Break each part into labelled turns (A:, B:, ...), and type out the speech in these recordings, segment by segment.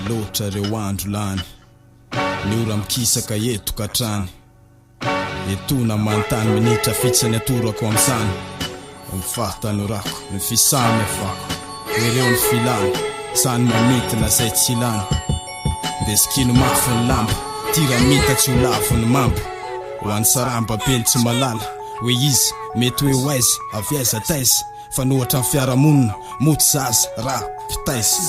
A: loatra reo andro lany ny ora mikisaka eto katrany etona mantany minitra fitsany atorako amsany mifahatanyorako ny fisamy afako ireo ny filany sany mamitina zay tsy ilany deskino mafiny lamba tira mitatsy ho lavony mamba ho any saramba pely tsy malala hoe izy mety hoe waizy avy aiza taizy fa nohatra ny fiaramonina moty zaza raha pitaisy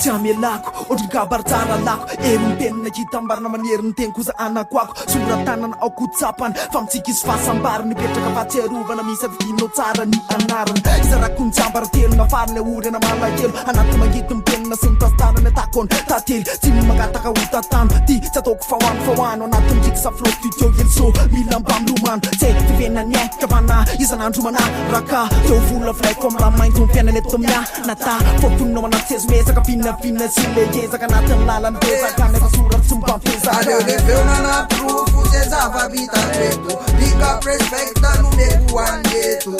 B: Tiamelako, odgabartana lako Erin tenna kitambarna man erin ten kuza anakwako Suratanan au kutsapan Famtsikis fasambar ni petraka fateruvana Misat vino tsara ni anaran Isarakun tsambar tel na farle ure na malagel Anat magitum tenna suntastana na takon Tatel, tim magataka utatan Ti satok fawan Onatum jiksa flot tutyo yelso Milan bamluman Se tivena nye kavana Isanandrumana raka Yo full of like om ramain tum fiana netomya Nata Fotun no manatses mesa kapina Fina sile jeza kanatan lalan beza Kane surat sumpah pesa
C: Adeu de feuna na prufu Zeza vabita tretu Big respecta nu de kuangetu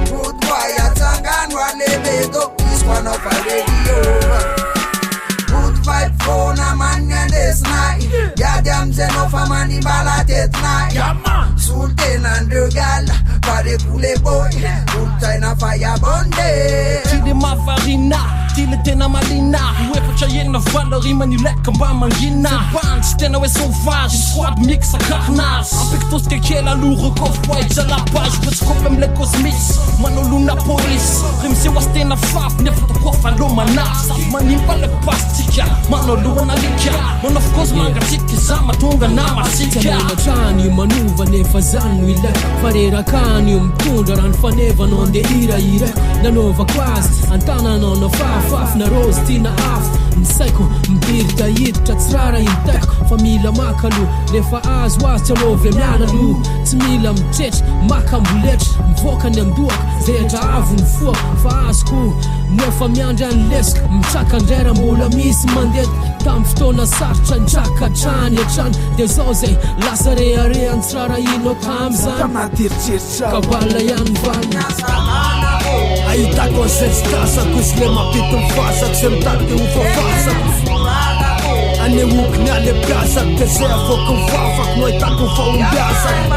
C: Good fire tangan wale bedo This one of a radio Good vibe phone man and this night Yadam zenofa mani balatet night Sultan and the gal Pare pule boy Good time a fire bonde
D: Chidi mafarina Tile tena malina Uefa chayena valori mani leka mba mangina Bands tena we sauvage Squad mixa carnage Avec tout ce que kela lourd Kof white à la page Pets kopem le cosmis Mano luna police Rimse was tena faf Nefa to kofa lo manas Manimpa le pastika Mano luna lika Man of course manga tiki Zama tunga na masika
E: Tena chani manuva nefa zanu ile Farera kani mtunda ran faneva non de ira Na nova quas Antana non faf na rose tina af Msaiko mbirta yitra tsrara intek Famila makalu Lefa azwas chalove mjana lu Tmila mtech makambulech Mvoka nyamduak Zeta avu mfuak Faasku Nefa mjanja nlesk Mchaka ndera mbula misi mandet Tamftona sarcha njaka chan ya chan Dezoze Lasare area ntsrara ino kamzan Kabala yan van
B: Aita consestasa kusle mapitum fasak Semtate ufafasak Ane wukna le piasak Tesea fokun fafak Noita kufa umbiasak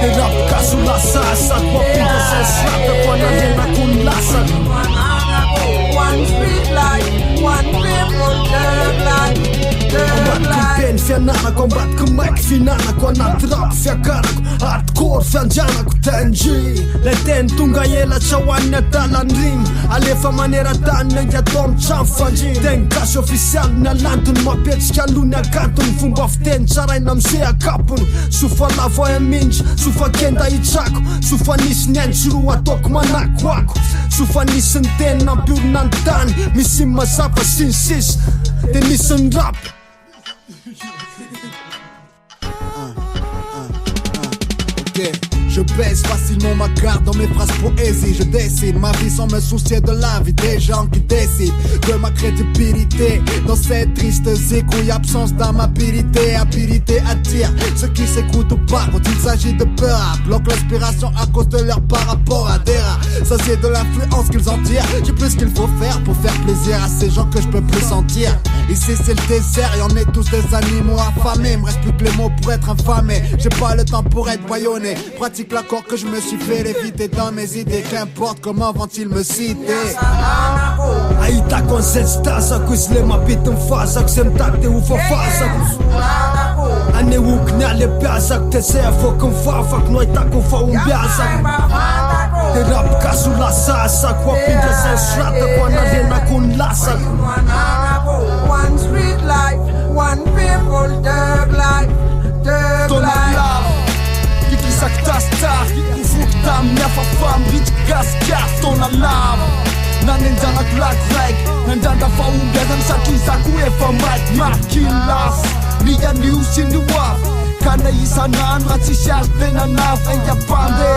B: Terap kasu lasasak Wapita sensrata Kwa nadena kun lasak
C: One street light One people third light
B: Pen fianarako ambadiko maiky finanako anaty rap fiakarako hardcore fianjanako tengy le teny tonga ela tsy hoan'ny adalany riny alefa maneran-tany nangy atao am'trano fandriny tegny gasy ofisialy ny alantony mapetsika alony akantony fomba fiteny tsaraina am'se akapony sofa lavo amindry sofa kenda hitrako sofa nisy ny ainy tsy roa ataoko manako ako sofa nisy ny teny nampiorona ny tany misy mazava sy ny sisa de nisy ny rap
F: Je baisse facilement ma carte dans mes phrases poésie. Je décide ma vie sans me soucier de la vie des gens qui décident de ma crédibilité. Dans cette triste zécouille, absence d'amabilité. Habilité attire ceux qui s'écoutent pas quand il s'agit de peur. Bloque l'inspiration à cause de leur par rapport à des rats. Ça c'est de l'influence qu'ils en tirent. J'ai plus ce qu'il faut faire pour faire plaisir à ces gens que je peux plus sentir. Ici c'est le désert et on est tous des animaux affamés. Me reste plus que les mots pour être infamé. J'ai pas le temps pour être voyonné. Pratique l'accord que je me suis fait léviter dans mes idées. Qu'importe comment vont-ils me citer.
B: Aita consestasa kusle mapitum fasak Semtate ufafasak Ane wukna le piasak Tesea fokun fafak Noita kufa umbiasak Terap kasu lasasak Wapinja sensrata Kwa nadena kun lasak
C: One street life One people third life Third life
B: Saktastar Kufuktam nyafafam Rich gas gas Tona lava Nanenjanak lag rag Nandanda faumbiazan Sakizako efa makilas Lia news in the waf Kana isanan Ratsisy azy tena naf Enga bande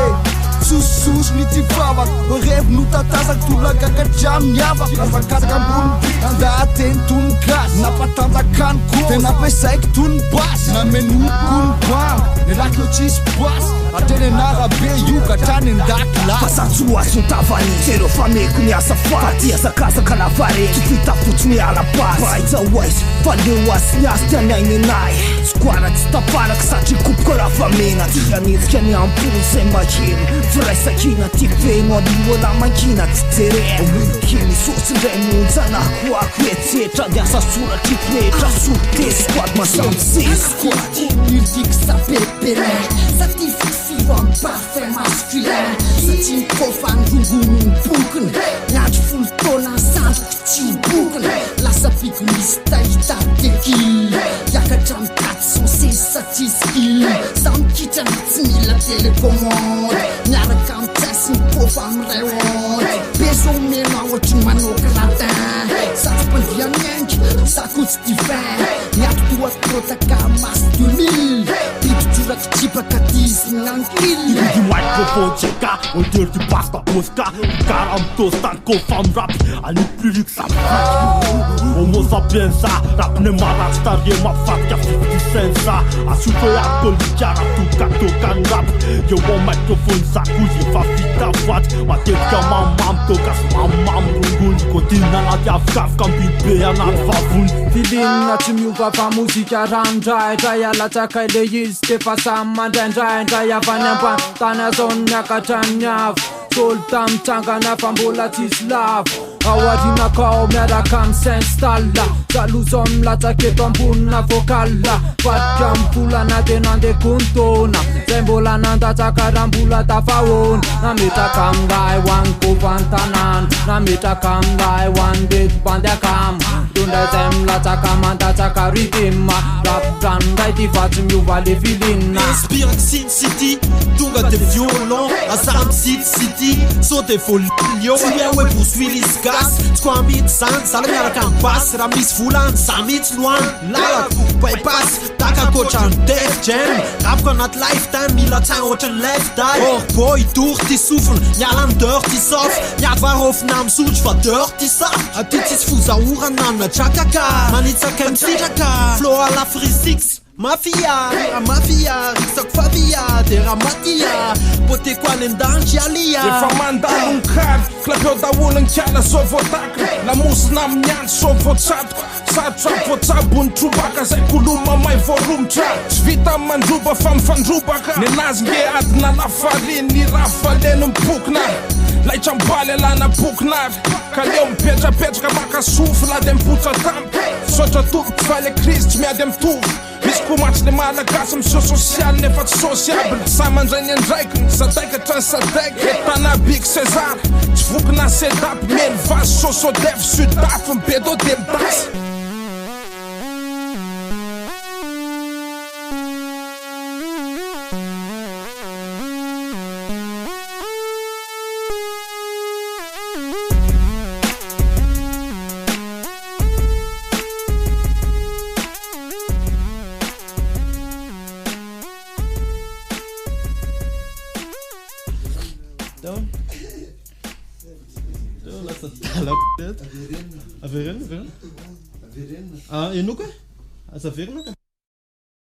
B: Susus ny ty vavak Rev no tatazak Tolaga kadrano miavak Afakataka ambony Anda teny tony gasy Napatanjakany ko Tena pesaiko tony basy Namenoko ny bang Nelaky lo tsisy basy
F: atenenarabe io gatrany andakila
B: fasanjoaso tavany zereo fameko ny asa faty asakasaka lavareny tsy fita fotsiny alabasy baitsa oaizy fa leo asy ny asy tiany aigny anay sokoara tsy taparaky satria kopoko raha famena ty anetsika ny ampoly zay maheno firaisakina ty feno aloala mankina tsy jereno kely sosy ndray monjanahkoako etsetra ny asa soratry petra sorotesiko ady masamosesiko
G: musique ça pépélin ça tififiro en parfait masculin satria mikôfa androngony ny bokony miandro folo taona sandroko tsy bokony lasa piko misy tahitateky hiakatra mikaty sonsesy satria skill za mikitra na tsy mila télécommande miaraka amitsasy mikôfa amiray ondy beso mena ohatry manoky latin satsympandianengy sakotsy divin miatotoatrotaka mas 2000 pitotsorako tsipaka tisy nankily
H: du microphone check on dirait du pasta posca car am tostan ko fam rap ali plus luxe ça homo sapiens ça rap ne marasta rien ma fatka 50 cents ça a souffert à col cara tout kato kan rap yo on microphone ça couche fa vita voix ma tête comme mam to kas mam rungul kotina na kaf kam bibe ana favun
I: filina tsy miova fa mozika randray dray alatsaka le izy te fa samy mandraindray ndray avany ambany zao miakatrany avy tolo tamitsangana fa mbola tsisy lavo ao arinakao miaraka amy s'installa zaloza milatsaky eto ambonina vokala vadika mivolana de nandekontona zay mbola nandatsaka raha mbola tafahoana nametraka amray hoany kovantanana nametraka amray hoany betobandy akama dondray zay milatsaka mandatsaka ritima rapiranondray ty fa tsy miova le filinina
J: inspiraka Sin City tonga de violon azamy city so de volio tsy mia hoe poursuit lisy gasy tsy koa mity zany zala miaraka amy basy raha misy volany za mitsy loany lalako bypass taka kotrany def jam rapoko anaty lifetime mila tsagna ohatrany lifetime orboy tour ty sofiny miala ny deur ty sof miavarofina amy sotry fa deur ty saf aty tsisy fozaorana nanona trakaka manitsaka misitraka flow à la free six mafia risako favia de ramatia pote kwa lendanky alia
K: efa mandalo ny kary klapeo daholo ny kiala so voatakiny lamosina amin'ny andro so voatsatoka sarotra voatsabony trobaka zay koloma may voaromotra tsy vita mandroba fa mifandrobaka ny anazy nge adina lafariny rafaleno mipokina laitra mbaly alana bokinary ka leo mipetrapetraka makasofy de mipotsa tampoka sotra tompoko fa le kristy miady mitovy misy komatsy le malagasy misio sosialy nefa tsy sociable samandrainy andraiky sadaikatra ny sadaiky etana big césar tsy vokina sedapy meny vasy sosodef sudafy mibedo de midasy
J: Averina? Ah, ino koa? Asa verina ka?